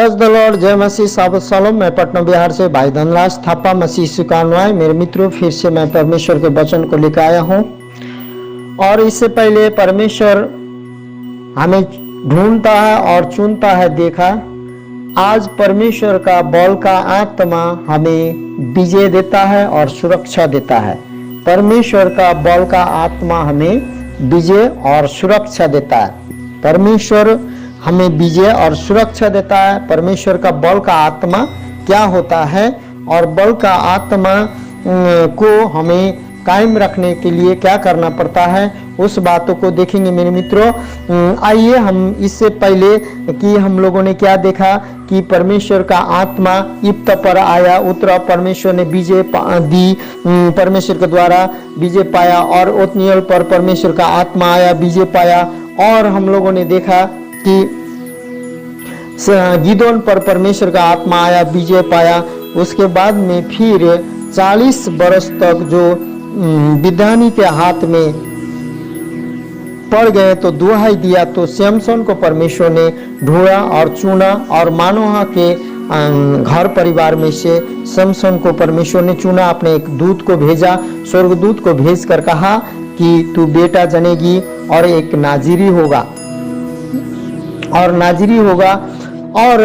Praise the Lord, जय मसीह साबत सलाम। मैं पटना बिहार से भाई धनराज थापा मसीह सुकानवाए। मेरे मित्रों, फिर से मैं परमेश्वर के वचन को लेकर आया हूँ। और इससे पहले परमेश्वर हमें ढूंढता है और चुनता है। देखा, आज परमेश्वर का बल का आत्मा हमें विजय देता है और सुरक्षा देता है। परमेश्वर का बल का आत्मा हमें विजय और सुरक्षा देता है। परमेश्वर हमें विजय और सुरक्षा देता है। परमेश्वर का बल का आत्मा क्या होता है और बल का आत्मा को हमें कायम रखने के लिए क्या करना पड़ता है, उस बातों को देखेंगे मेरे मित्रों। आइए हम इससे पहले कि हम लोगों ने क्या देखा कि परमेश्वर का आत्मा इब्त पर आया, उतरा, परमेश्वर ने विजय दी, परमेश्वर के द्वारा विजय पाया। और ओतनियल पर परमेश्वर का आत्मा आया, विजय पाया। और हम लोगों ने देखा कि गिदोन पर परमेश्वर का आत्मा आया, विजय पाया। उसके बाद में फिर 40 वर्ष तक जो विधानी के हाथ में पड़ गए तो दुहाई दिया, तो सैमसन को परमेश्वर ने ढूंढा और चुना। और मानोहा के घर परिवार में से सैमसन को परमेश्वर ने चुना। अपने एक दूत को भेजा, स्वर्गदूत को भेज कर कहा कि तू बेटा जनेगी और एक नाजिरी होगा। और नाजिरी होगा, और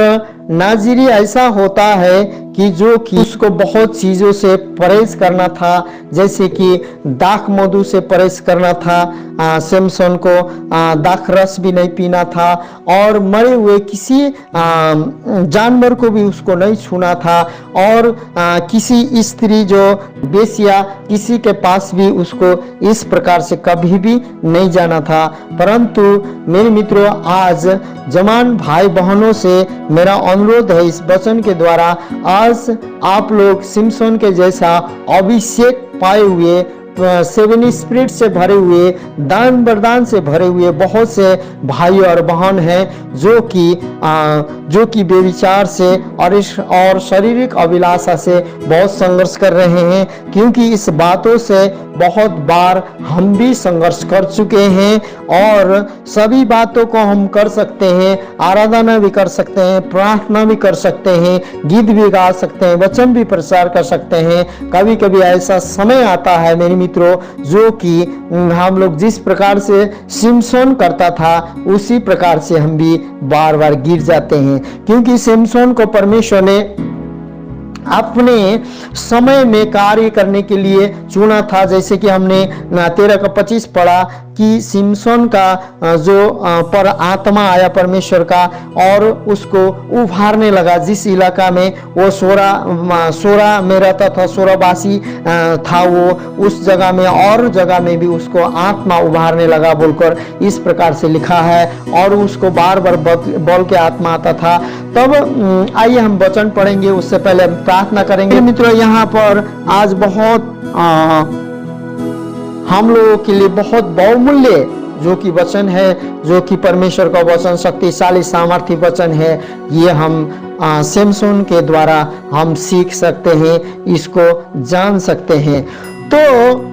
नाजिरी ऐसा होता है कि जो कि उसको बहुत चीज़ों से परहेज करना था, जैसे कि दाख मधु से परहेज करना था। सैमसन को दाख रस भी नहीं पीना था, और मरे हुए किसी जानवर को भी उसको नहीं छूना था। और किसी स्त्री जो बेसिया, किसी के पास भी उसको इस प्रकार से कभी भी नहीं जाना था। परंतु मेरे मित्रों, आज जवान भाई बहनों से मेरा अनुरोध है इस वचन के द्वारा, आज आप लोग सिमसोन के जैसा अभिषेक पाए हुए, 7 स्पिरिट से भरे हुए, दान वरदान से भरे हुए बहुत से भाई और बहन हैं जो कि बेविचार से और शारीरिक अभिलाषा से बहुत संघर्ष कर रहे हैं। क्योंकि इस बातों से बहुत बार हम भी संघर्ष कर चुके हैं। और सभी बातों को हम कर सकते हैं, आराधना भी कर सकते हैं, प्रार्थना भी कर सकते हैं, गीत भी गा सकते हैं, वचन भी प्रचार कर सकते हैं। कभी कभी ऐसा समय आता है मेरे मित्रों, जो कि हम लोग जिस प्रकार से सिमसोन करता था उसी प्रकार से हम भी बार बार गिर जाते हैं। क्योंकि सिमसोन को परमेश्वर ने अपने समय में कार्य करने के लिए चुना था। जैसे कि हमने 13:25 पढ़ा कि सिमसोन का जो पर आत्मा आया परमेश्वर का, और उसको उभारने लगा। जिस इलाका में वो सोरा में रहता था, सोरावासी था वो, उस जगह में और जगह में भी उसको आत्मा उभारने लगा बोलकर इस प्रकार से लिखा है। और उसको बार बार बल के आत्मा आता था। तब आइए हम वचन पढ़ेंगे, उससे पहले हम प्रार्थना करेंगे। मित्रों, यहाँ पर आज बहुत हम लोगों के लिए बहुत बहुमूल्य जो कि वचन है, जो कि परमेश्वर का वचन शक्तिशाली सामर्थ्य वचन है, ये हम सैमसन के द्वारा हम सीख सकते हैं, इसको जान सकते हैं। तो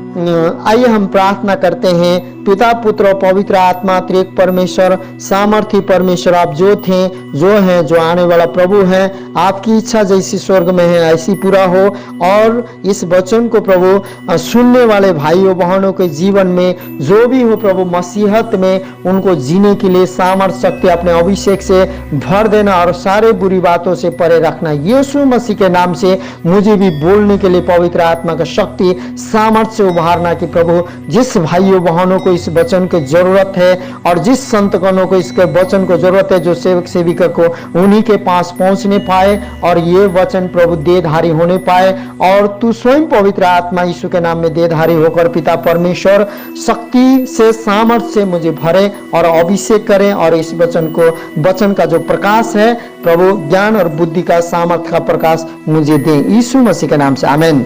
आइए हम प्रार्थना करते हैं। पिता, पुत्र और पवित्र आत्मा त्रिएक परमेश्वर, सामर्थ्य परमेश्वर, आप जो थे, जो हैं, जो आने वाला प्रभु हैं, आपकी इच्छा जैसी स्वर्ग में है ऐसी पूरा हो। और इस वचन को प्रभु सुनने वाले भाइयों बहनों के जीवन में जो भी हो प्रभु, मसीहत में उनको जीने के लिए सामर्थ्य शक्ति अपने अभिषेक से भर देना और सारे बुरी बातों से परे रखना। यीशु मसीह के नाम से मुझे भी बोलने के लिए पवित्र आत्मा का शक्ति सामर्थ्य से उभारना कि प्रभु जिस भाइयों बहनों को इस वचन की जरूरत है और जिस संतगणों को इसके वचन को जरूरत है, जो सेवक सेविका को उन्हीं के पास पहुंचने पाए और ये वचन प्रभु देहधारी होने पाए। और तू स्वयं पवित्र आत्मा यीशु के नाम में देहधारी होकर पिता परमेश्वर शक्ति से, सामर्थ्य से मुझे भरे और अभिषेक करें। और इस वचन का जो प्रकाश है प्रभु, ज्ञान और बुद्धि का, सामर्थ्य का प्रकाश मुझे दे, यीशु मसीह के नाम से, आमीन।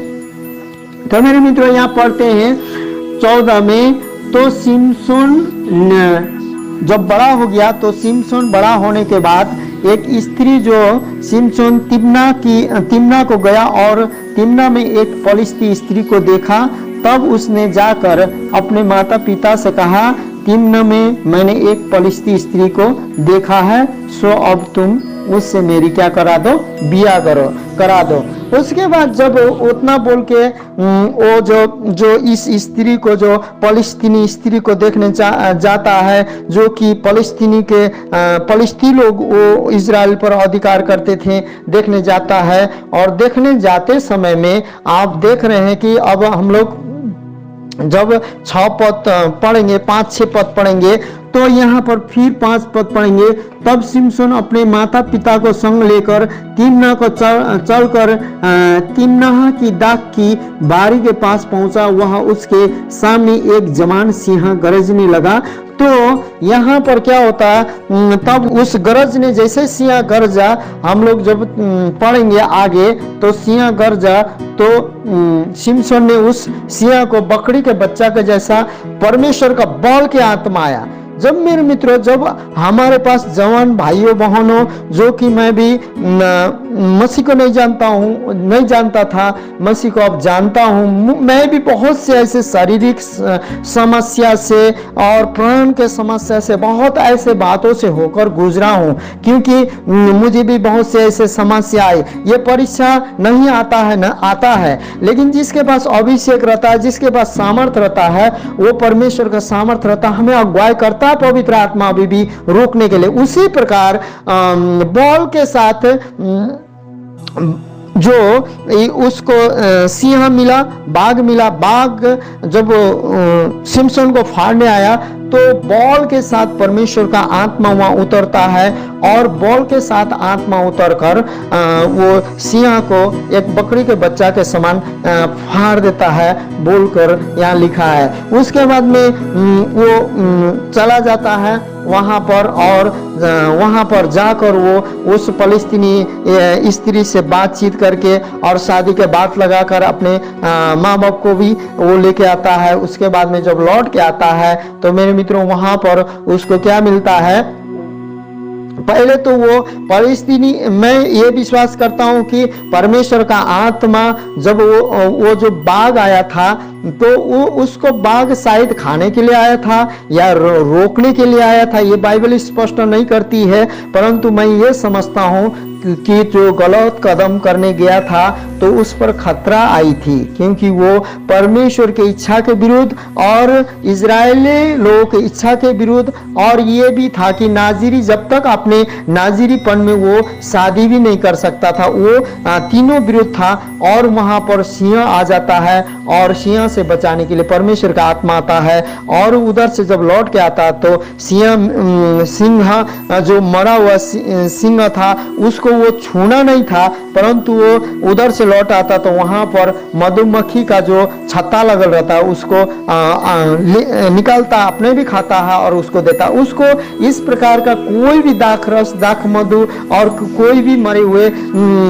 तो मेरे मित्रों, यहाँ पढ़ते हैं 14 में, तो सिमसोन जब बड़ा हो गया, तो सिमसोन बड़ा होने के बाद एक स्त्री जो सिमसोन तिम्ना को गया और तिम्ना में एक फलिस्ती स्त्री को देखा। तब उसने जाकर अपने माता पिता से कहा, तिम्ना में मैंने एक फलिस्ती स्त्री को देखा है, सो अब तुम उससे मेरी क्या करा दो, बिया करा दो। उसके बाद जब उतना बोल के वो जो इस स्त्री को, जो फलस्तीनी स्त्री को देखने जाता है, जो कि फलस्तीनी लोग वो इजराइल पर अधिकार करते थे, देखने जाता है। और देखने जाते समय में आप देख रहे हैं कि अब हम लोग जब 6 पद पढ़ेंगे, 5-6 पद पढ़ेंगे, तो यहाँ पर फिर 5 पद पढ़ेंगे। तब सिमसोन अपने माता पिता को संग लेकर तिम्ना को चलकर तिम्नाह की दाख की बारी के पास पहुंचा। वहां उसके सामने एक जवान सिंह गरजने लगा। तो यहाँ पर क्या होता है, तब उस गरज ने, जैसे सिंह गरजा, हम लोग जब पढ़ेंगे आगे, तो सिंह गरजा तो सिमसोन ने उस सिंह को बकरी के बच्चा के जैसा परमेश्वर का बल के आत्मा आया। जब मेरे मित्रों, जब हमारे पास जवान भाइयों बहनों, जो कि मैं भी मसीह को नहीं जानता था, मसीह को अब जानता हूँ। मैं भी बहुत से ऐसे शारीरिक समस्या से और प्राण के समस्या से, बहुत ऐसे बातों से होकर गुजरा हूँ, क्योंकि मुझे भी बहुत से ऐसे समस्या आई। ये परीक्षा नहीं आता है, लेकिन जिसके पास अभिषेक रहता है, जिसके पास सामर्थ्य रहता है, वो परमेश्वर का सामर्थ्य रहता है, हमें अगुवाई करता है पवित्र आत्मा भी रोकने के लिए। उसी प्रकार बॉल के साथ जो उसको सिंह मिला, बाघ जब सिमसोन को फाड़ने आया, तो बॉल के साथ परमेश्वर का आत्मा वहां उतरता है, और बॉल के साथ आत्मा उतरकर वो सिंह को एक बकरी के बच्चा के समान फाड़ देता है, बोलकर यहाँ लिखा है। उसके बाद में वो चला जाता है वहां पर, और वहां पर जाकर वो उस फलस्तीनी स्त्री से बातचीत करके और शादी के बात लगाकर अपने माँ बाप को भी वो लेके आता है। उसके बाद में जब लौट के आता है, तो मेरे मित्रों वहां पर उसको क्या मिलता है, पहले तो वो फलस्तीनी, मैं ये विश्वास करता हूं कि परमेश्वर का आत्मा जब वो जो बाघ आया था, तो वो उसको बाघ शायद खाने के लिए आया था या रोकने के लिए आया था, ये बाइबल स्पष्ट नहीं करती है। परंतु मैं ये समझता हूं कि जो गलत कदम करने गया था, तो उस पर खतरा आई थी, क्योंकि वो परमेश्वर के इच्छा के विरुद्ध और इजरायली लोगों की इच्छा के विरुद्ध, और ये भी था कि नाजिरी, जब तक अपने नाजिरीपन में वो शादी भी नहीं कर सकता था, वो तीनों विरुद्ध था। और वहां पर सिंह आ जाता है, और सिंह से बचाने के लिए परमेश्वर का आत्मा आता है, और उधर से जब लौट के आता तो सिंह जो मरा हुआ सिंह था, उसको वो छूना नहीं था, परंतु वो उधर से लौट आता तो वहां पर मधुमक्खी का जो छत्ता लगल रहता है, उसको निकालता, अपने भी खाता है और उसको देता। उसको इस प्रकार का कोई भी दाखरस, दाख मधु और कोई भी मरे हुए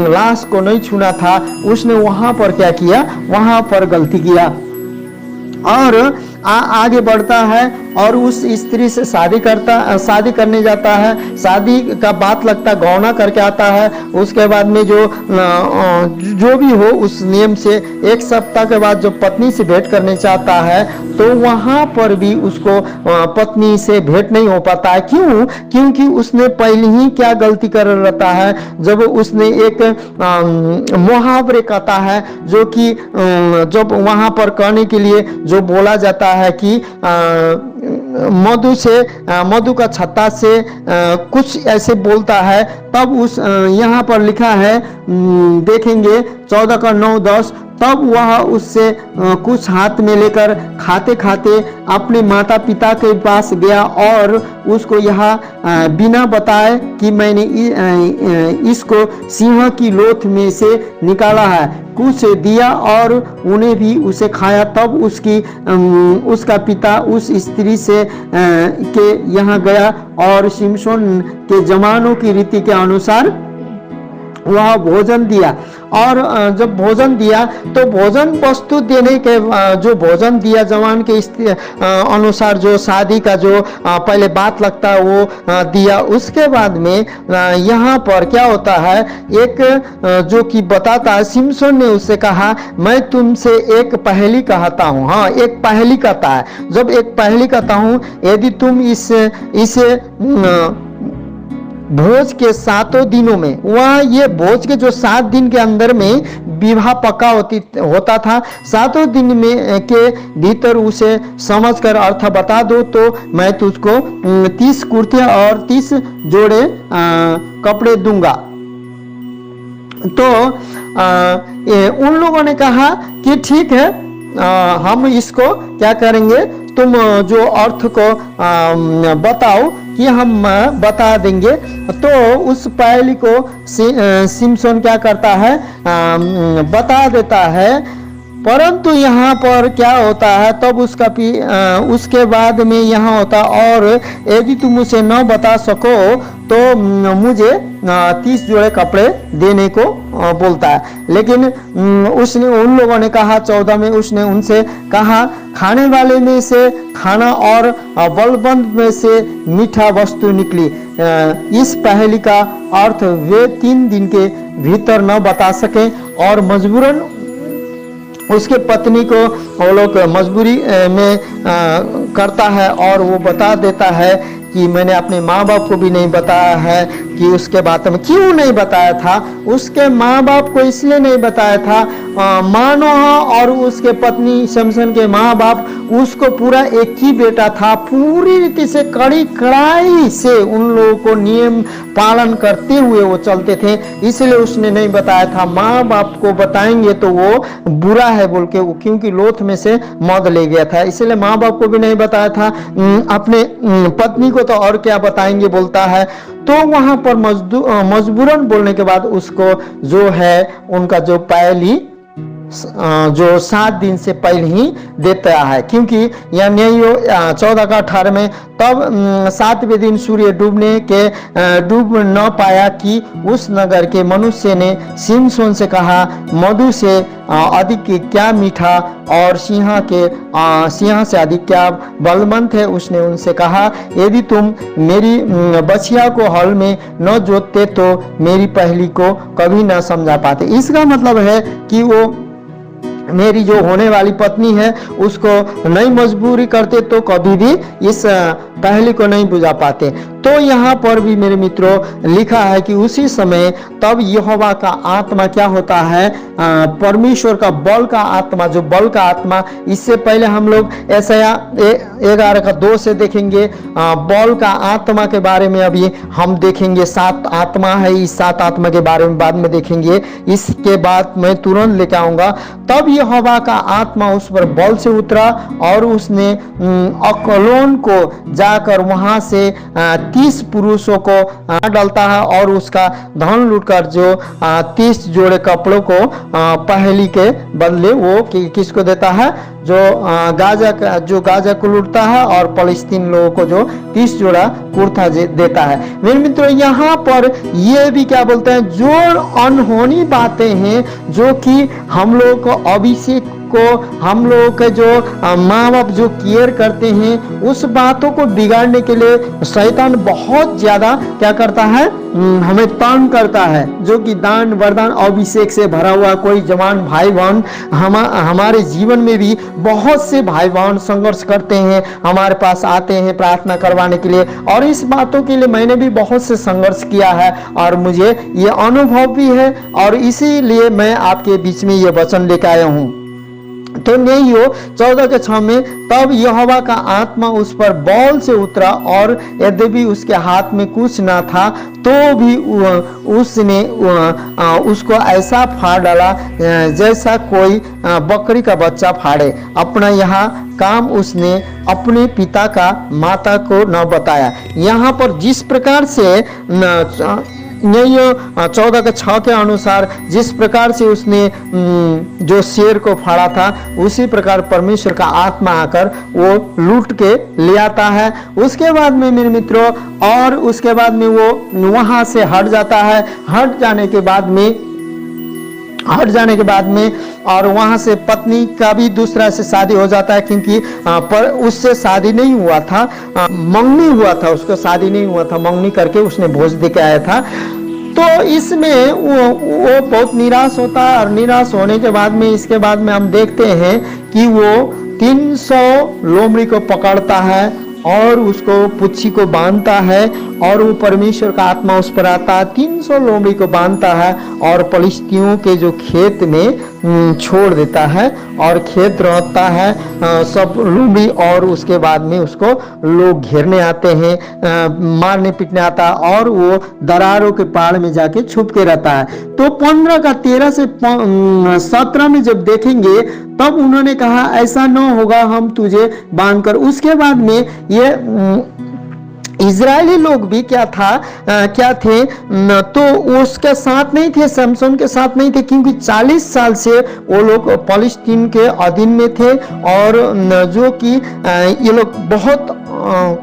लाश को नहीं छूना था। उसने वहां पर क्या किया, वहां पर गलती किया, और आगे बढ़ता है और उस स्त्री से शादी शादी करने जाता है। शादी का बात लगता, गौना करके आता है। उसके बाद में जो भी हो उस नियम से 1 सप्ताह के बाद जो पत्नी से भेंट करने चाहता है, तो वहां पर भी उसको पत्नी से भेंट नहीं हो पाता है। क्यों? क्योंकि उसने पहले ही क्या गलती कर रहता है, जब उसने एक मुहावरे कहता है, जो कि जब वहां पर कहने के लिए जो बोला जाता है कि मधु का छत्ता से कुछ ऐसे बोलता है, तब उस यहाँ पर लिखा है, देखेंगे 14:9-10, तब वह उससे कुछ हाथ में लेकर खाते खाते अपने माता पिता के पास गया और उसको यह बिना बताए कि मैंने इसको सिंह की लोथ में से निकाला है, कुछ दिया और उन्हें भी उसे खाया। तब उसका पिता उस स्त्री से के यहाँ गया और सिमसोन के जमानों की रीति के अनुसार वह भोजन दिया। और जब भोजन दिया तो भोजन वस्तु देने के जो भोजन दिया जवान के अनुसार, जो शादी का जो पहले बात लगता है वो दिया। उसके बाद में यहाँ पर क्या होता है, एक जो कि बताता है, सिमसोन ने उससे कहा, मैं तुमसे एक पहेली कहता हूँ। हाँ, एक पहेली कहता है। जब एक पहेली कहता हूँ, यदि तुम इसे भोज के 7 दिनों में, वह ये भोज के जो 7 दिन के अंदर में विवाह पक्का होता था। 7 दिन में के भीतर उसे समझकर अर्थ बता दो तो मैं तुझको 30 कुर्ते और 30 जोड़े कपड़े दूंगा। तो उन लोगों ने कहा कि ठीक है, हम इसको क्या करेंगे, तुम जो अर्थ को बताओ कि हम बता देंगे। तो उस पहेली को सिमसोन क्या करता है, बता देता है। परंतु यहाँ पर क्या होता है, तब उसके बाद में यहाँ होता, और यदि तुम उसे न बता सको तो मुझे 30 जोड़े कपड़े देने को बोलता है। लेकिन उसने, उन लोगों ने कहा 14 में, उसने उनसे कहा खाने वाले में से खाना और बलबंद में से मीठा वस्तु निकली। इस पहेली का अर्थ वे 3 दिन के भीतर न बता सके और मजबूरन उसके पत्नी को वो लोग मजबूरी में करता है और वो बता देता है कि मैंने अपने माँ बाप को भी नहीं बताया है कि उसके बारे में। क्यों नहीं बताया था? उसके माँ बाप को इसलिए नहीं बताया था, मानोह और उसके पत्नी सिमसोन के माँ बाप, उसको पूरा एक ही बेटा था, पूरी रीति से कड़ी कड़ाई से उन लोगों को नियम पालन करते हुए वो चलते थे, इसलिए उसने नहीं बताया था। माँ बाप को बताएंगे तो वो बुरा है बोल के, क्योंकि लोथ में से मौत ले गया था, इसलिए माँ बाप को भी नहीं बताया था। अपने पत्नी को तो और क्या बताएंगे बोलता है। तो वहां पर मजबूरन बोलने के बाद उसको जो है उनका जो पहली जो 7 दिन से पहले ही देता है, क्योंकि यह न्यायो 14 का 18 में, तब 7वें दिन सूर्य डूब न पाया कि उस नगर के मनुष्य ने सिमसोन से कहा, मधु से अधिक क्या मीठा और सिंह से अधिक क्या बलवंत है। उसने उनसे कहा, यदि तुम मेरी बछिया को हल में न जोतते तो मेरी पहली को कभी न समझा पाते। इसका मतलब है कि वो मेरी जो होने वाली पत्नी है उसको नहीं मजबूरी करते तो कभी भी इस पहली को नहीं बुझा पाते। तो यहाँ पर भी मेरे मित्रों लिखा है कि उसी समय तब यहोवा का आत्मा क्या होता है, परमेश्वर का बल का आत्मा, जो बल का आत्मा, इससे पहले हम लोग यशायाह 11 का 2 से देखेंगे। बल का आत्मा के बारे में अभी हम देखेंगे, 7 आत्मा है, इस 7 आत्मा के बारे में बाद में देखेंगे, इसके बाद मैं तुरंत लेकर आऊंगा। तब यहोवा का आत्मा उस पर बल से उतरा और उसने अकलोन को जाकर वहां से 30 पुरुषों को डालता है और उसका धन लूटकर जो 30 जोड़े कपड़ों को पहली के बदले वो किसको देता है, जो गाजा को लूटता है, और फलस्तीन लोगों को जो 30 जोड़ा कुर्ता देता है। मेरे मित्रों यहाँ पर ये भी क्या बोलते हैं, जो अनहोनी बातें हैं जो कि हम लोग को अभिषेक को, हम लोग के जो माँ बाप जो केयर करते हैं, उस बातों को बिगाड़ने के लिए शैतान बहुत ज्यादा क्या करता है, हमें तंग करता है। जो कि दान वरदान अभिषेक से भरा हुआ कोई जवान भाई बहन, हमारे जीवन में भी बहुत से भाई बहन संघर्ष करते हैं, हमारे पास आते हैं प्रार्थना करवाने के लिए, और इस बातों के लिए मैंने भी बहुत से संघर्ष किया है और मुझे ये अनुभव भी है, और इसीलिए मैं आपके बीच में ये वचन लेकर आया हूँ। तो नहीं हो 14 के 6 में, तब यहोवा का आत्मा उस पर बल से उतरा और यद्यपि उसके हाथ में कुछ ना था तो भी उसने उसको ऐसा फाड़ डाला जैसा कोई बकरी का बच्चा फाड़े। अपना यहाँ काम उसने अपने पिता का माता को न बताया। यहाँ पर जिस प्रकार से 14 के 6 के अनुसार जिस प्रकार से उसने जो शेर को फाड़ा था, उसी प्रकार परमेश्वर का आत्मा आकर वो लूट के ले आता है। उसके बाद में मेरे मित्रों, और उसके बाद में वो वहां से हट जाता है। हट जाने के बाद में और वहां से पत्नी का भी दूसरा से शादी हो जाता है, क्योंकि पर उससे शादी नहीं हुआ था, मंगनी हुआ था, उसको शादी नहीं हुआ था, मंगनी करके उसने भोज दे के आया था। तो इसमें वो बहुत निराश होता है, और निराश होने के बाद में इसके बाद में हम देखते हैं कि वो 300 लोमड़ी को पकड़ता है और उसको पुच्छी को बांधता है और वो परमेश्वर का आत्मा उस पर आता है, 300 लोमड़ी को बांधता है और फलिस्तियों के जो खेत में छोड़ देता है और खेत रहता है सब लोमड़ी, और उसके बाद में उसको लोग घेरने आते हैं, मारने पीटने आता है और वो दरारों के पाड़ में जाके छुप के रहता है। तो 15 का 13 से 17 में जब देखेंगे तब उन्होंने कहा ऐसा न होगा, हम तुझे बांधकर। उसके बाद में ये इजरायली लोग भी क्या थे तो उसके साथ नहीं थे, समसन के साथ नहीं थे, क्योंकि 40 साल से वो लोग फलस्तीन के अधीन में थे और जो कि ये लोग बहुत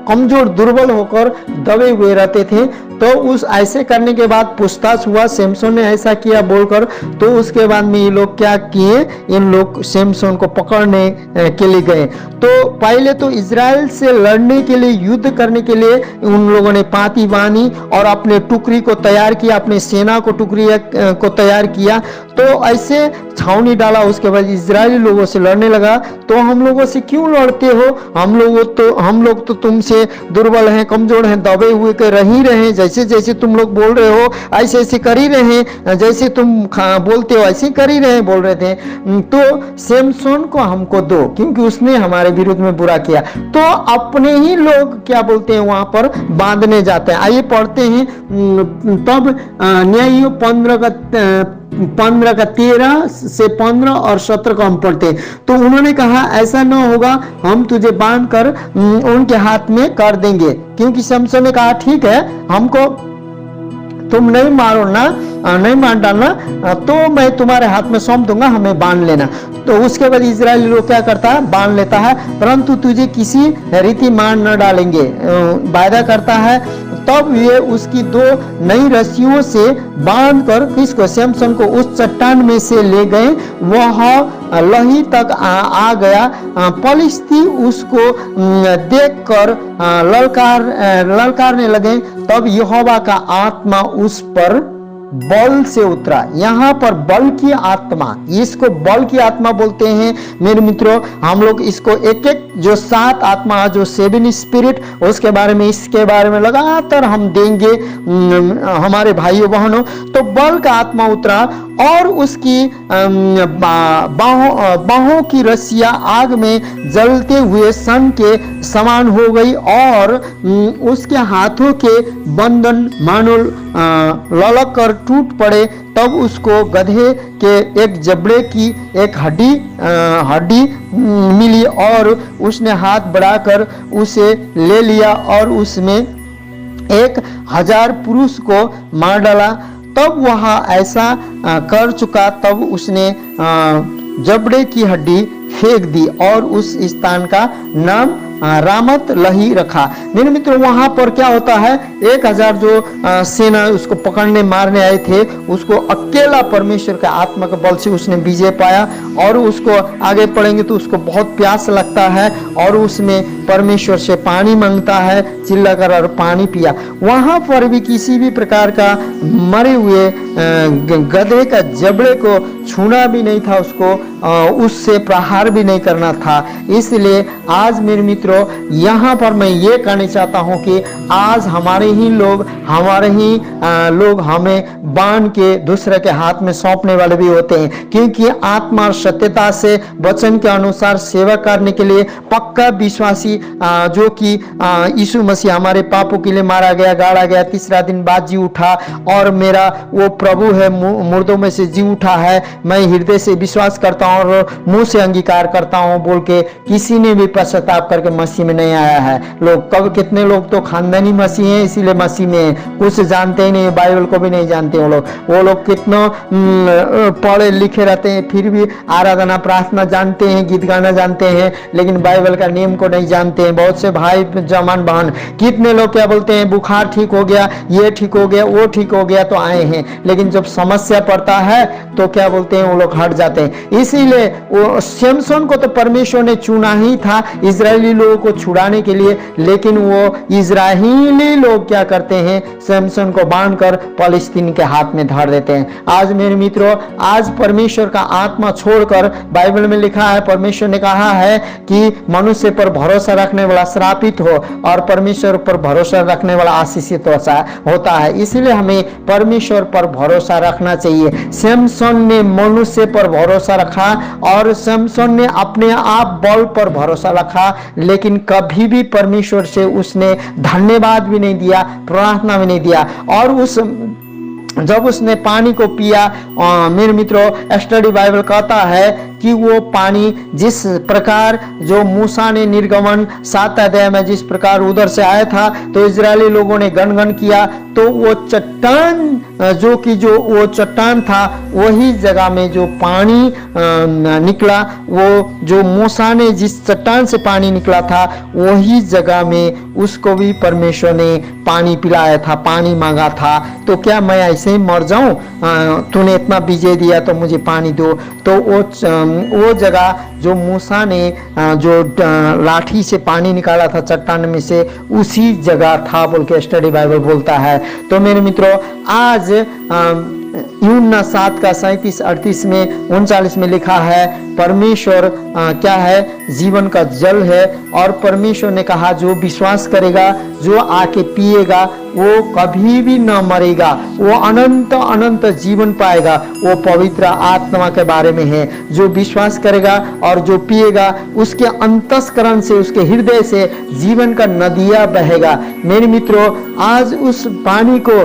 कमजोर दुर्बल होकर दबे हुए रहते थे। तो उस ऐसे करने के बाद पूछताछ हुआ, सैमसन ने ऐसा किया बोलकर। तो उसके बाद में ये लोग क्या किए, इन लोग सैमसन को पकड़ने के लिए गए। तो पहले तो इजराइल से लड़ने के लिए, युद्ध करने के लिए उन लोगों ने पाती बांधी और अपने टुकड़ी को तैयार किया, अपने सेना को टुकड़ी को तैयार किया। तो ऐसे छावनी डाला। उसके बाद इजरायली लोगों से लड़ने लगा। तो हम लोगों से क्यों लड़ते हो, हम लोग तो तुमसे दुर्बल हैं, कमजोर हैं, दबे हुए के रह ही रहे, जैसे जैसे तुम लोग बोल रहे हो ऐसे ऐसे कर ही रहे, जैसे तुम बोलते हो ऐसे कर ही रहे, बोल रहे थे। तो सैमसन को हमको दो, क्योंकि उसने हमारे विरुद्ध में बुरा किया। तो अपने ही लोग क्या बोलते हैं वहां पर बांधने जाते हैं। आइए पढ़ते हैं तब न्यायियों 15 का 13 से 15 और 17 को हम पढ़ते हैं। तो उन्होंने कहा ऐसा न होगा, हम तुझे बांध कर उनके हाथ में कर देंगे, क्योंकि सैमसन ने कहा ठीक है, हमको तुम नहीं मारो ना, नहीं मार डालना, तो मैं तुम्हारे हाथ में सौंप दूंगा, हमें बांध लेना। तो उसके बाद इजरायली लोग क्या करता है, बांध लेता है, परंतु तुझे किसी रीति मार न डालेंगे वायदा करता है। तब ये उसकी 2 नई रस्सियों से बांधकर किसको, सैमसन को उस चट्टान में से ले गए। वह लही तक आ गया। फलिस्ती उसको देखकर ललकारने लगे। तब यहोवा का आत्मा उस पर बल से उतरा। यहाँ पर बल की आत्मा, इसको बल की आत्मा बोलते हैं मेरे मित्रों। हम लोग इसको एक एक जो 7 आत्मा, जो 7 स्पिरिट, उसके बारे में, इसके बारे में लगातार हम देंगे हमारे भाइयों बहनों। तो बल का आत्मा उतरा और उसकी बाहों की रस्सियां आग में जलते हुए सन के समान हो गई और उसके हाथों के बंधन मानो ललक कर टूट पड़े। तब उसको गधे के एक जबड़े की एक हड्डी मिली और उसने हाथ बढ़ाकर उसे ले लिया और उसमें 1000 पुरुष को मार डाला। तब वह ऐसा कर चुका, तब उसने जबड़े की हड्डी फेंक दी और उस स्थान का नाम रामत लही रखा। मेरे मित्रों, वहां पर क्या होता है, 1000 जो सेना उसको पकड़ने मारने आए थे, उसको अकेला परमेश्वर के आत्मा के बल से उसने विजय पाया। और उसको आगे पढ़ेंगे तो उसको बहुत प्यास लगता है और उसमें परमेश्वर से पानी मांगता है, चिल्लाकर और पानी पिया। वहां पर भी किसी भी प्रकार का मरे हुए गधे का जबड़े को छूना भी नहीं था, उसको उससे प्रहार भी नहीं करना था। इसलिए आज मेरे मित्रों, यहाँ पर मैं ये कहना चाहता हूँ कि आज हमारे ही लोग हमें बांध के दूसरे के हाथ में सौंपने वाले भी होते हैं, क्योंकि आत्मा और सत्यता से वचन के अनुसार सेवा करने के लिए पक्का विश्वासी जो कि यीशु मसीह हमारे पापों के लिए मारा गया, गाड़ा गया, 3रा दिन बाद जी उठा और मेरा वो प्रभु है, मुर्दों में से जी उठा है, मैं हृदय से विश्वास करता हूँ और मुंह से अंगीकार करता हूँ बोल के किसी ने भी पश्चाताप करके मसीह में नहीं आया है। लोग कितने लोग तो खानदानी मसीह हैं, इसीलिए मसीह में कुछ जानते ही नहीं, बाइबल को भी नहीं जानते। वो लोग कितना पढ़े लिखे रहते हैं, फिर भी आराधना प्रार्थना जानते हैं, गीत गाना जानते हैं, लेकिन बाइबल का नियम को नहीं जानते हैं। बहुत से भाई जवान बहन, कितने लोग क्या बोलते हैं, बुखार ठीक हो गया, ये ठीक हो गया, वो ठीक हो गया, तो आए हैं, लेकिन जब समस्या पड़ता है तो क्या बोलते बोलते हैं वो लोग हट जाते हैं। इसीलिए वो सिमसोन को तो परमेश्वर ने चुना ही था इजरायली लोगों को छुड़ाने के लिए, लेकिन वो इजरायली लोग क्या करते हैं, सिमसोन को बांधकर फलस्तीन के हाथ में धर देते हैं। आज मेरे मित्रों, आज परमेश्वर का आत्मा छोड़कर, बाइबल में लिखा है, परमेश्वर ने कहा है कि मनुष्य पर भरोसा रखने वाला श्रापित हो और परमेश्वर पर भरोसा रखने वाला आशीषित होता है। इसलिए हमें परमेश्वर पर भरोसा रखना चाहिए। सिमसोन ने मनुष्य पर भरोसा रखा और सिमसोन ने अपने आप बल पर भरोसा रखा, लेकिन कभी भी परमेश्वर से उसने धन्यवाद भी नहीं दिया, प्रार्थना भी नहीं दिया। और जब उसने पानी को पिया, मेरे मित्रों, स्टडी बाइबल कहता है कि वो पानी जिस प्रकार जो मूसा ने निर्गमन 7 अध्याय में जिस प्रकार उधर से आया था, तो इजरायली लोगों ने गनगन किया, तो वो चट्टान जो वो चट्टान था, वही जगह में जो पानी निकला, वो जो मूसा ने जिस चट्टान से पानी निकला था, वही जगह में उसको भी परमेश्वर ने पानी पिलाया था, पानी मांगा था। तो क्या मैं ऐसे ही मर जाऊं? तूने इतना विजय दिया तो मुझे पानी दो। तो वो जगह जो मूसा ने जो लाठी से पानी निकाला था चट्टान में से, उसी जगह था बोल के स्टडी बाइबल बोलता है। तो मेरे मित्रों, आज यूहन्ना 7 का 37-38 में 39 में लिखा है, परमेश्वर क्या है? जीवन का जल है। और परमेश्वर ने कहा जो विश्वास करेगा, जो आके पिएगा, वो कभी भी न मरेगा, वो अनंत अनंत जीवन पाएगा। वो पवित्र आत्मा के बारे में है। जो विश्वास करेगा और जो पिएगा, उसके अंतस्करण से, उसके हृदय से जीवन का नदियां बहेगा। मेरे मित्रों, आज उस पानी को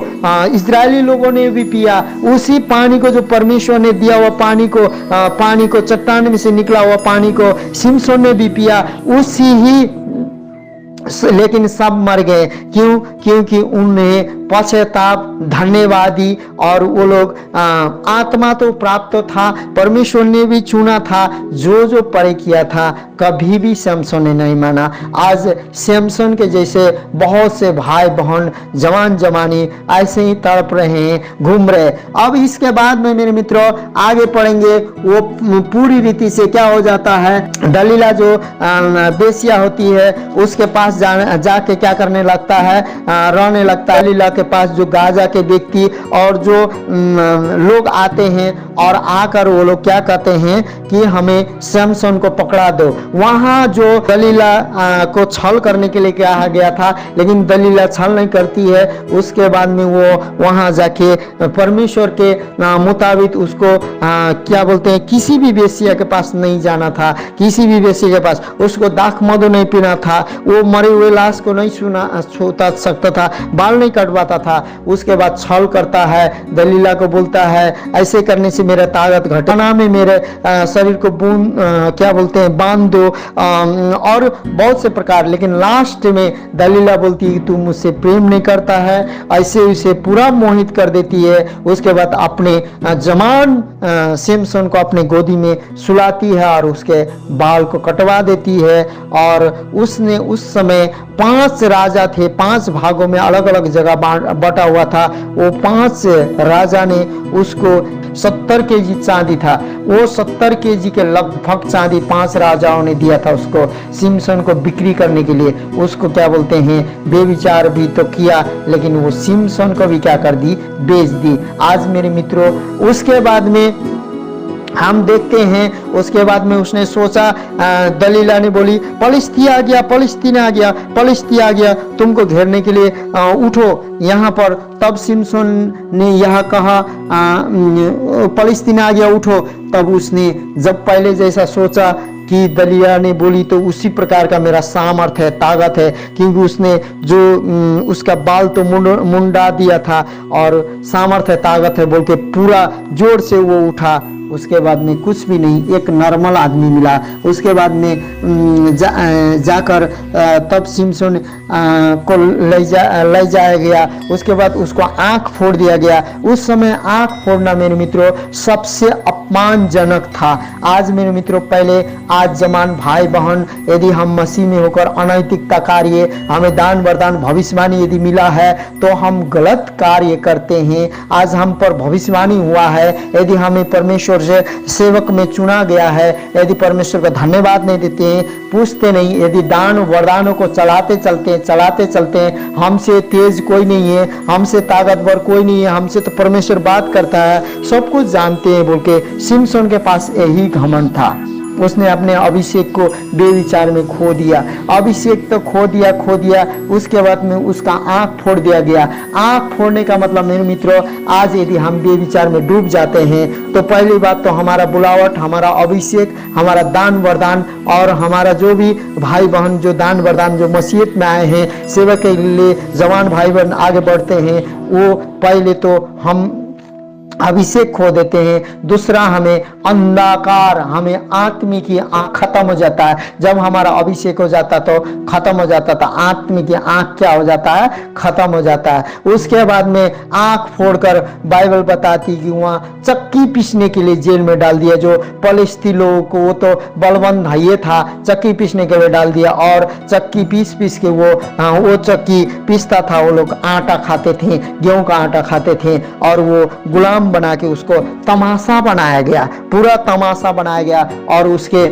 इजरायली लोगों ने भी पिया, उसी पानी को जो परमेश्वर ने दिया हुआ पानी को चट्टान में से निकला हुआ पानी को सिमसोन ने भी पिया, उसी ही, लेकिन सब मर गए। क्यों? क्योंकि उन्हें पश्चाताप, धन्यवादी, और वो लोग आत्मा तो प्राप्त था, परमेश्वर ने भी चुना था, जो परे किया था, कभी भी सिमसोन ने नहीं माना। आज सिमसोन के जैसे बहुत से भाई बहन, जवान जवानी ऐसे ही तड़प रहे हैं, घूम रहे। अब इसके बाद में मेरे मित्रों आगे पढ़ेंगे, वो पूरी रीति से क्या हो जाता है। दलीला जो बेसिया होती है, उसके पास जाके क्या करने लगता है, रोने लगता है। दलीला के पास जो गाजा के व्यक्ति और जो लोग आते हैं, और आकर वो लोग क्या कहते हैं कि हमें सिमसोन को पकड़ा दो। वहां जो दलीला को छल करने के लिए कहा गया था, लेकिन दलीला छल नहीं करती है। उसके बाद में वो वहां जाके परमेश्वर के मुताबिक उसको क्या बोलते हैं, किसी भी वेश्या के पास नहीं जाना था, किसी भी वेश्या के पास उसको दाख मधु नहीं पीना था, वो मरे हुए लाश को नहीं छूता सकता था, बाल नहीं कटवाता था। उसके बाद छल करता है, दलीला को बोलता है ऐसे करने से मेरा ताकत घटना में मेरे शरीर को क्या बोलते हैं, बांध दो, और बहुत से प्रकार। लेकिन लास्ट में दलीला बोलती है कि तू मुझसे प्रेम नहीं करता है, ऐसे उसे पूरा मोहित कर देती है। उसके बाद अपने जवान सिमसोन को अपने गोदी में सुलाती है और उसके बाल को कटवा देती है। और उसने उस समय 5 राजा थे, 5 भागों में अलग अलग जगह बटा हुआ था। वो 5 राजा ने उसको 70 केजी चांदी था, वो 70 केजी के लगभग चांदी 5 राजाओं ने दिया था उसको, सिमसोन को बिक्री करने के लिए। उसको क्या बोलते हैं, बेविचार भी तो किया, लेकिन वो सिमसोन को भी क्या कर दी, बेच दी। आज मेरे मित्रों, उसके बाद में हम देखते हैं, उसके बाद में उसने सोचा, दलीला ने बोली पलिश्ती आ गया, पलिश्ती आ गया, पलिश्ती आ गया तुमको घेरने के लिए, उठो यहाँ पर। तब सिमसोन ने यह कहा, पलिश्ती आ गया, उठो। तब उसने जब पहले जैसा सोचा कि दलीला ने बोली, तो उसी प्रकार का मेरा सामर्थ है, ताकत है, क्योंकि उसने जो उसका बाल तो मुंडा दिया था, और सामर्थ है, ताकत है बोल के पूरा जोर से वो उठा। उसके बाद में कुछ भी नहीं, एक नॉर्मल आदमी मिला। उसके बाद में जाकर तब सिमसोन को ले जाया गया। उसके बाद उसको आंख फोड़ दिया गया। उस समय आंख फोड़ना मेरे मित्रों सबसे अपमानजनक था। आज मेरे मित्रों, पहले आज जमान भाई बहन, यदि हम मसीह में होकर अनैतिकता कार्य, हमें दान वरदान भविष्यवाणी यदि मिला है, तो हम गलत कार्य करते हैं। आज हम पर भविष्यवाणी हुआ है, यदि हमें परमेश्वर परमेश्वर से सेवक में चुना गया है, यदि परमेश्वर को धन्यवाद नहीं देते हैं, पूछते नहीं, यदि दान वरदानों को चलाते चलते हैं, हमसे तेज कोई नहीं है, हमसे ताकतवर कोई नहीं है, हमसे तो परमेश्वर बात करता है, सब कुछ जानते हैं बोल के सिमसोन के पास यही घमंड था। उसने अपने अभिषेक को बेविचार में खो दिया। अभिषेक तो खो दिया, उसके बाद में उसका आंख फोड़ दिया गया। आंख फोड़ने का मतलब मेरे मित्रों, आज यदि हम बेविचार में डूब जाते हैं तो पहली बात तो हमारा बुलावट, हमारा अभिषेक, हमारा दान वरदान और हमारा जो भी भाई बहन जो दान वरदान जो मसीहत में आए हैं, सेवा के लिए जवान भाई बहन आगे बढ़ते हैं, वो पहले तो हम अभिषेक खो देते हैं। दूसरा, हमें अंधकार, हमें आत्मिक की आंख खत्म हो जाता है। जब हमारा अभिषेक हो जाता तो खत्म हो जाता था, आत्मिक की आंख क्या हो जाता है, खत्म हो जाता है। उसके बाद में आंख फोड़कर बाइबल बताती कि वहाँ चक्की पीसने के लिए जेल में डाल दिया। जो फलस्तीनी लोगों को वो तो बलवंत ये था, चक्की पीसने के लिए डाल दिया और चक्की पीस के वो चक्की पीसता था। वो लोग आटा खाते थे, गेहूं का आटा खाते थे और वो गुलाम बना के उसको तमाशा बनाया गया, पूरा तमाशा बनाया गया। और उसके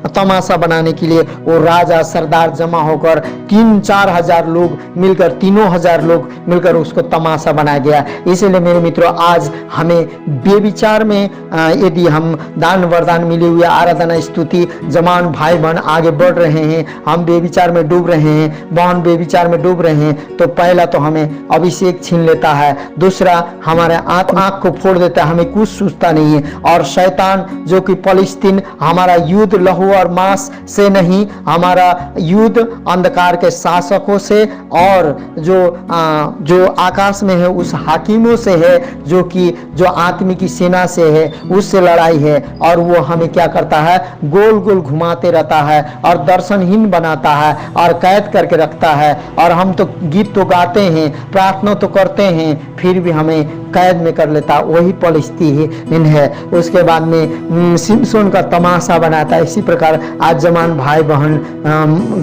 तमाशा बनाने के लिए वो राजा सरदार जमा होकर 3-4 हजार लोग मिलकर, 3,000 लोग मिलकर उसको तमाशा बनाया गया। इसीलिए मेरे मित्रों, आज हमें बेविचार में यदि हम दान वरदान मिले हुए आराधना स्तुति जवान भाई बहन आगे बढ़ रहे हैं, हम बेविचार में डूब रहे हैं, बहन बेविचार में डूब रहे हैं, तो पहला तो हमें अभिषेक छीन लेता है। दूसरा, हमारे आंख को फोड़ देता है, हमें कुछ सूझता नहीं है। और शैतान जो कि फलस्तीन, हमारा युद्ध लहू और मांस से नहीं, हमारा युद्ध अंधकार के शासकों से और जो आकाश में है उस हाकिमों से है, जो आत्मिक की सेना से है, उससे लड़ाई है। और वो हमें क्या करता है, गोल गोल घुमाते रहता है और दर्शनहीन बनाता है और कैद करके रखता है। और हम तो गीत तो गाते हैं, प्रार्थना तो करते हैं, फिर भी हमें कैद में कर लेता। वही फलस्तीन है। उसके बाद में सिमसोन का तमाशा बनाता है। इसी प्रकार आज जवान भाई बहन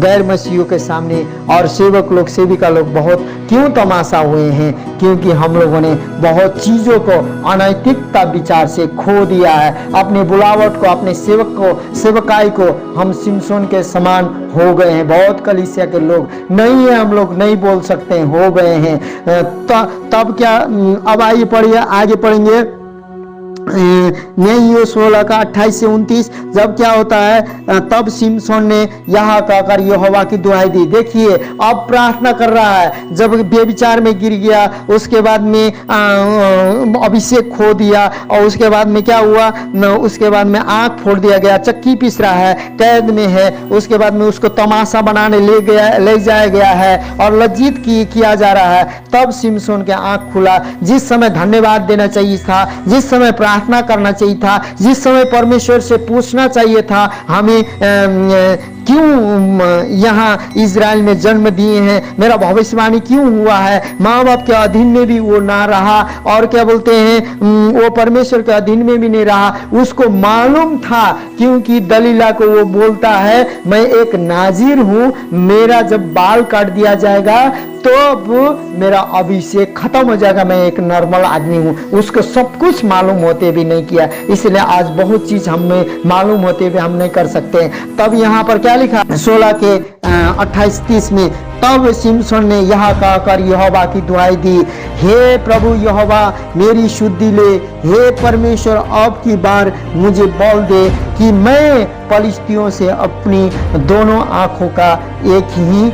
गैर मसीहियों के सामने और सेवक लोग, सेविका लोग बहुत क्यों तमाशा हुए हैं, क्योंकि हम लोगों ने बहुत चीजों को अनैतिकता विचार से खो दिया है। अपने बुलावट को, अपने सेवक को, सेवकाई को हम सिमसोन के समान हो गए हैं। बहुत कलीसिया के लोग नहीं है, हम लोग नहीं बोल सकते, हो गए हैं। तब क्या, अब आइए पढ़िए, आगे पढ़ेंगे न्याय 16 का 28 से 29। जब क्या होता है, तब सिमसोन ने यह कहकर यहोवा की दुहाई दी। देखिए अब प्रार्थना कर रहा है, जब बेविचार में गिर गया, उसके बाद में अभिषेक खो दिया और उसके बाद में क्या हुआ, उसके बाद में आंख फोड़ दिया गया, चक्की पिस रहा है, कैद में है। उसके बाद में उसको तमाशा बनाने ले जाया गया है और लज्जित किया जा रहा है। तब सिमसोन के आंख खुला। जिस समय धन्यवाद देना चाहिए था, जिस समय प्रार्थना करना चाहिए था, जिस समय परमेश्वर से पूछना चाहिए था, हमें क्यों यहाँ इजराइल में जन्म दिए हैं, मेरा भविष्यवाणी क्यों हुआ है, माँ बाप के अधीन में भी वो ना रहा और क्या बोलते हैं वो परमेश्वर के अधीन में भी नहीं रहा। उसको मालूम था, क्योंकि दलीला को वो बोलता है, मैं एक नाजिर हूँ, मेरा जब बाल काट दिया जाएगा तो अब मेरा अभिषेक खत्म हो जाएगा, मैं एक नॉर्मल आदमी हूँ। उसको सब कुछ मालूम होते भी नहीं किया। इसलिए आज बहुत चीज हमें मालूम होते भी हम नहीं कर सकते। तब यहाँ पर क्या लिखा 16 के 28-30 में, तब सिमसोन ने यह कहकर यहोवा की दुहाई दी, हे प्रभु यहोवा मेरी शुद्धि ले, हे परमेश्वर अब की बार मुझे बल दे कि मैं फलिस्तियों से अपनी दोनों आंखों का एक ही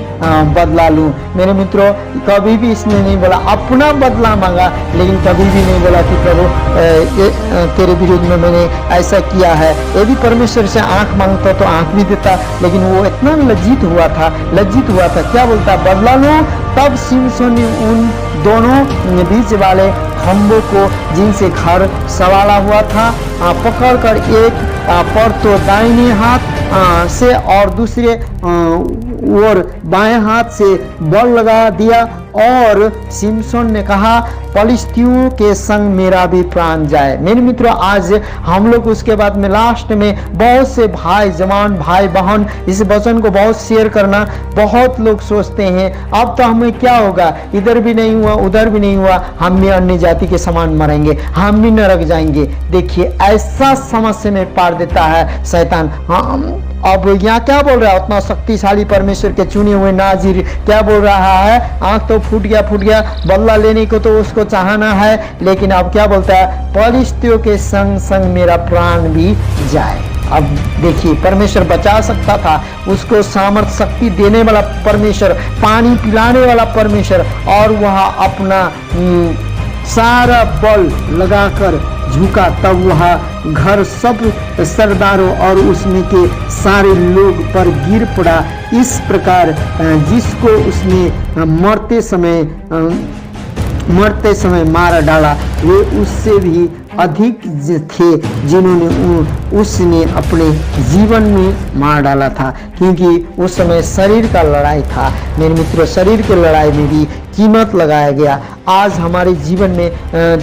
बदला लूं। मेरे मित्रों, कभी भी इसने नहीं बोला अपना बदला मांगा, लेकिन कभी भी नहीं बोला कि प्रभु तेरे विरुद्ध में मैंने ऐसा किया है। यदि परमेश्वर से आंख मांगता तो आंख भी देता, लेकिन वो इतना लज्जित हुआ था, क्या बोलता, बदला लो। तब सिमसोन ने उन दोनों बीच वाले खंभों को, जिनसे घर सवाला हुआ था, पकड़कर एक पर तो दाहिने हाथ से और दूसरे और बाएं हाथ से बल लगा दिया और सिमसोन ने कहा पलिश्तियों के संग मेरा भी प्राण जाए। मेरे मित्रों, आज हम लोग उसके बाद में लास्ट में बहुत से भाई, जवान भाई बहन इस वचन को बहुत शेयर करना, बहुत लोग सोचते हैं अब तो हमें क्या होगा, इधर भी नहीं हुआ उधर भी नहीं हुआ, हम भी अन्य जाति के समान मरेंगे, हम भी नरक जाएंगे। देखिए ऐसा समस्या में पार देता है शैतान। अब यहाँ क्या बोल रहा है, उतना शक्तिशाली परमेश्वर के चुने हुए नाजिर क्या बोल रहा है, आंख तो फूट गया, बदला लेने को तो उसको चाहना है, लेकिन अब क्या बोलता है, पलिश्तियों के संग संग मेरा प्राण भी जाए। अब देखिए, परमेश्वर बचा सकता था, उसको सामर्थ शक्ति देने वाला परमेश्वर, पानी पिलाने वाला परमेश्वर, और वह अपना सारा बल लगाकर झुका, तब वह घर सब सरदारों और उसमें के सारे लोग पर गिर पड़ा। इस प्रकार जिसको उसने मरते समय मारा डाला, वे उससे भी अधिक थे जिन्होंने उसने अपने जीवन में मार डाला था, क्योंकि उस समय शरीर का लड़ाई था। मेरे मित्रों, शरीर की लड़ाई में भी कीमत लगाया गया। आज हमारे जीवन में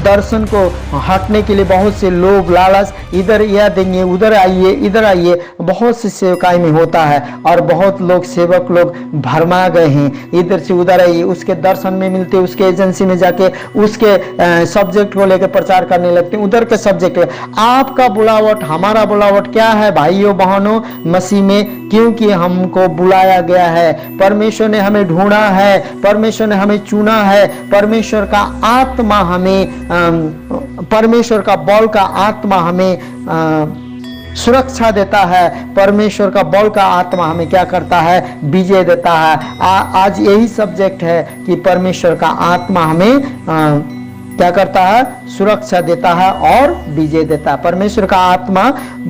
दर्शन को हटने के लिए बहुत से लोग लालच, इधर यह देंगे, उधर आइए, इधर आइए, बहुत सी सेवकाई में होता है, और बहुत लोग सेवक लोग भरमा गए हैं, इधर से उधर आइए, उसके दर्शन में मिलते, उसके एजेंसी में जाके उसके सब्जेक्ट को लेकर प्रचार करने लगते, उधर के सब्जेक्ट। आपका बुलावट, हमारा बुलावट क्या है भाइयों बहनों मसीह में, क्योंकि हमको बुलाया गया है, परमेश्वर ने हमें ढूंढा है, परमेश्वर ने हमें चुना है, परमेश्वर का आत्मा हमें परमेश्वर का बल का आत्मा हमें सुरक्षा देता है, परमेश्वर का बल का आत्मा हमें क्या करता है, विजय देता है। आज यही सब्जेक्ट है कि परमेश्वर का आत्मा हमें क्या करता है, सुरक्षा देता है और विजय देता है। परमेश्वर का आत्मा,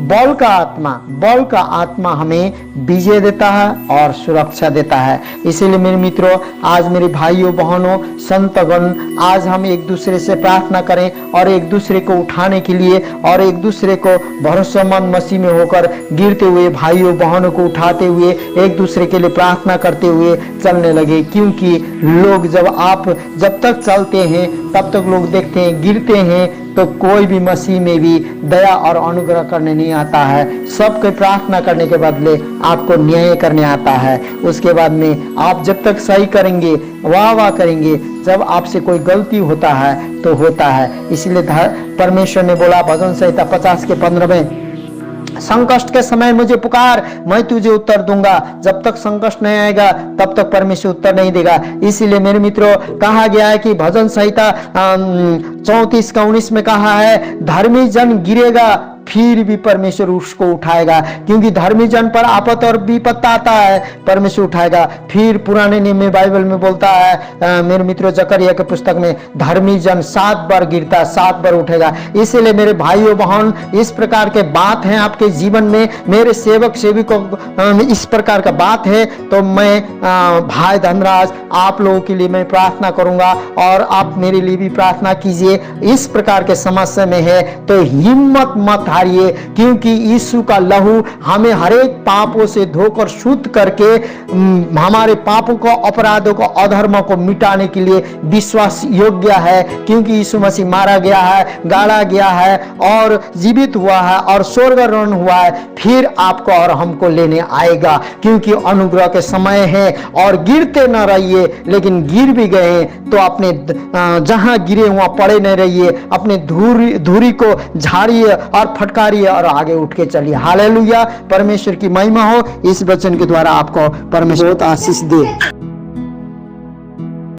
बल का आत्मा हमें विजय देता है और सुरक्षा देता है। इसीलिए मेरे मित्रों, आज मेरे भाइयों बहनों संतगण, आज हम एक दूसरे से प्रार्थना करें और एक दूसरे को उठाने के लिए और एक दूसरे को भरोसेमंद मसीह में होकर गिरते हुए भाइयों बहनों को उठाते हुए एक दूसरे के लिए प्रार्थना करते हुए चलने लगे। क्योंकि लोग जब तक चलते हैं तब तक लोग देखते हैं, गिरते हैं, तो कोई भी मसीह में भी दया और अनुग्रह करने नहीं आता है। सबके प्रार्थना करने के बदले आपको न्याय करने आता है। उसके बाद में आप जब तक सही करेंगे, वाह करेंगे, जब आपसे कोई गलती होता है तो होता है। इसलिए परमेश्वर ने बोला भजन संहिता 50 के 15 में, संकष्ट के समय मुझे पुकार, मैं तुझे उत्तर दूंगा। जब तक संकष्ट नहीं आएगा तब तक परमेश्वर उत्तर नहीं देगा। इसीलिए मेरे मित्रों, कहा गया है कि भजन संहिता 34 का 19 में कहा है, धर्मी जन गिरेगा फिर भी परमेश्वर उसको उठाएगा, क्योंकि धर्मी जन पर आपत और विपत्ति आता है, परमेश्वर उठाएगा। फिर पुराने नियम में बाइबल में बोलता है मेरे मित्रों, जकरिया के पुस्तक में, धर्मी जन 7 बार गिरता 7 बार उठेगा। इसलिए मेरे भाइयों बहन, इस प्रकार के बात है आपके जीवन में, मेरे सेवक सेविकों इस प्रकार का बात है, तो मैं भाई धनराज आप लोगों के लिए मैं प्रार्थना करूंगा और आप मेरे लिए भी प्रार्थना कीजिए। इस प्रकार के समस्या में है तो हिम्मत मत हारिए, क्योंकि यीशु का लहू हमें हरेक पापों से धोकर शुद्ध करके हमारे पापों को, अपराधों को, अधर्मों को मिटाने के लिए विश्वास योग्य है। क्योंकि यीशु मसीह मारा गया है, गाड़ा गया है और जीवित हुआ है और स्वर्गारोहण हुआ है, फिर आपको और हमको लेने आएगा। क्योंकि अनुग्रह के समय है और गिरते न रहिए, लेकिन गिर भी गए तो अपने जहां गिरे वहां पड़े न रहिए, अपने धूरी को झाड़िए और फटकारिए और आगे उठ के चलिए। हालेलुया, परमेश्वर की महिमा हो। इस वचन के द्वारा आपको परमेश्वर आशीष दे।